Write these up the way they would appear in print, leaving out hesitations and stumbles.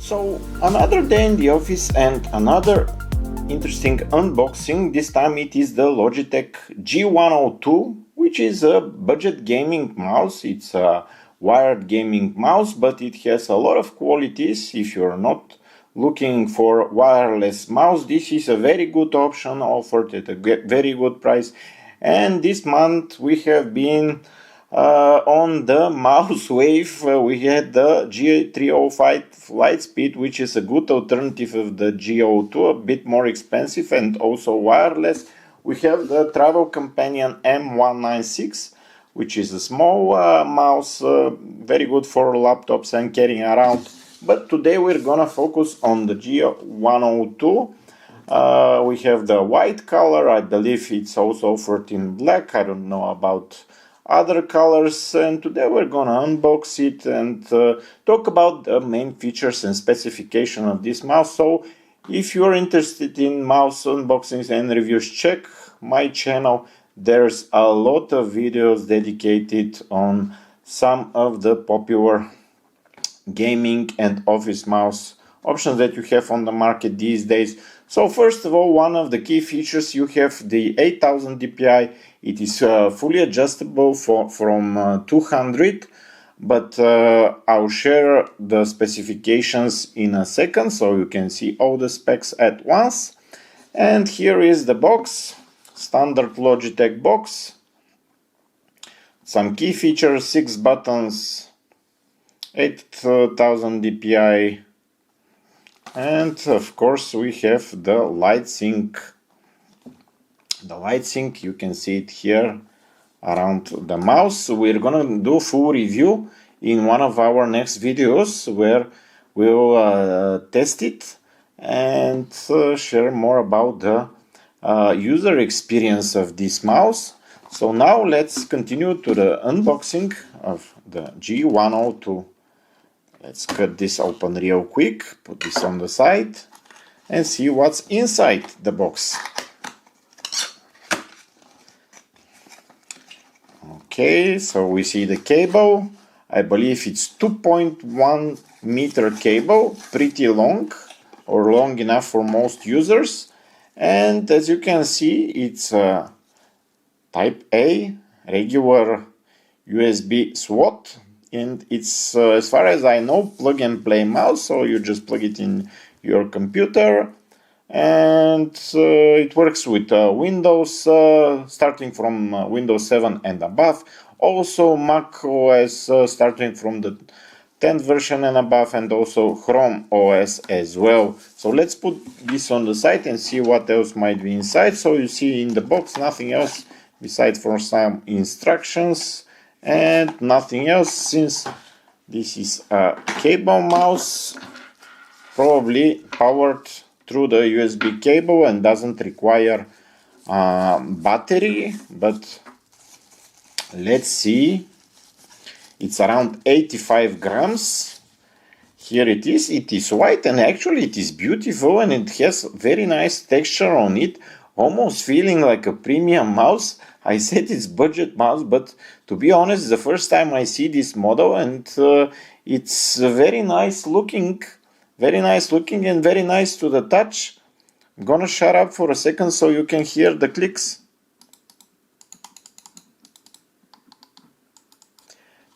So another day in the office and another interesting unboxing. This time it is the Logitech G102, which is a budget gaming mouse. It's a wired gaming mouse, but it has a lot of qualities. If you're not looking for wireless mouse, this is a very good option offered at a very good price. And this month we have been on the mouse wave. We had the G305 Lightspeed, which is a good alternative of the G02, a bit more expensive and also wireless. We have the Travel Companion M196, which is a small mouse, very good for laptops and carrying around. But today we're gonna focus on the G102. We have the white color. I believe it's also offered in black. I don't know about other colors, and today we're gonna unbox it and talk about the main features and specification of this mouse. So if you're interested in mouse unboxings and reviews, check my channel. There's a lot of videos dedicated on some of the popular gaming and office mouse options that you have on the market these days. So first of all, one of the key features, you have the 8000 dpi. It is fully adjustable from 200, but I'll share the specifications in a second so you can see all the specs at once. And here is the box, standard Logitech box. Some key features: 6 buttons, 8000 dpi, and of course we have the Lightsync. The Lightsync, you can see it here around the mouse. We're gonna do full review in one of our next videos where we'll test it and share more about the user experience of this mouse. So now let's continue to the unboxing of the G102. Let's cut this open real quick, put this on the side and see what's inside the box. Okay, so we see the cable. I believe it's 2.1 meter cable, pretty long, or long enough for most users. And as you can see, it's a Type A, regular USB slot. And it's, as far as I know, plug and play mouse, so you just plug it in your computer. And it works with Windows, starting from Windows 7 and above. Also Mac OS, starting from the 10th version and above, and also Chrome OS as well. So let's put this on the side and see what else might be inside. So you see in the box nothing else besides for some instructions and nothing else, since this is a cable mouse, probably powered through the USB cable and doesn't require battery. But let's see, it's around 85 grams. Here it is white, and actually it is beautiful, and it has very nice texture on it, almost feeling like a premium mouse. I said it's budget mouse, but to be honest, it's the first time I see this model, and it's very nice looking. Very nice looking and very nice to the touch. I'm gonna shut up for a second so you can hear the clicks.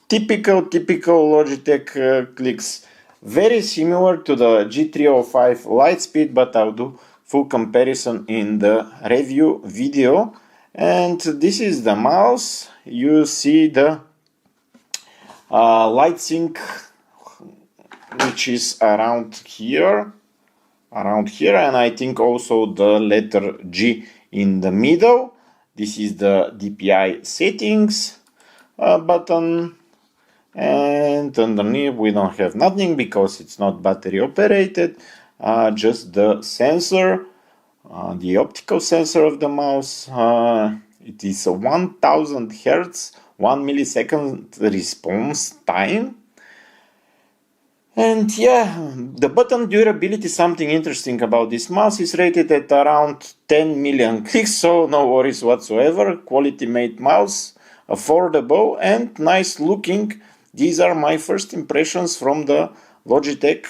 Typical Logitech clicks. Very similar to the G305 Lightspeed, but I'll do full comparison in the review video. And this is the mouse. You see the Lightsync, which is around here, and I think also the letter G in the middle. This is the DPI settings button, and underneath we don't have nothing because it's not battery operated, just the sensor, the optical sensor of the mouse. It is a 1000 Hz, 1 millisecond response time. And yeah, the button durability, something interesting about this mouse, is rated at around 10 million clicks, so no worries whatsoever. Quality made mouse, affordable and nice looking. These are my first impressions from the Logitech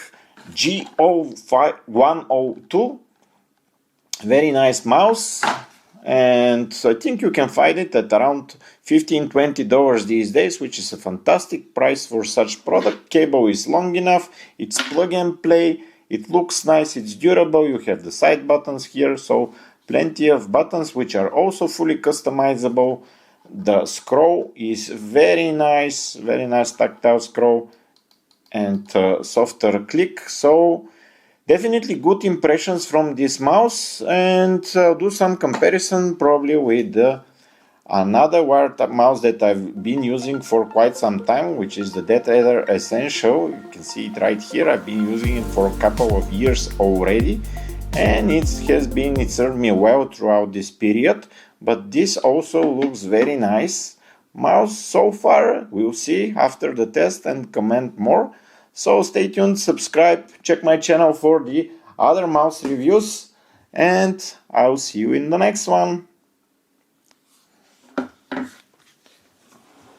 G102. Very nice mouse, and I think you can find it at around $15–20 these days, which is a fantastic price for such product. Cable is long enough, it's plug and play, it looks nice, it's durable. You have the side buttons here, so plenty of buttons which are also fully customizable. The scroll is very nice tactile scroll and softer click, so definitely good impressions from this mouse. And do some comparison probably with another wired mouse that I've been using for quite some time, which is the DeathAdder Essential. You can see it right here. I've been using it for a couple of years already, and it served me well throughout this period. But this also looks very nice mouse so far. We'll see after the test and comment more. So stay tuned, subscribe, check my channel for the other mouse reviews, and I'll see you in the next one.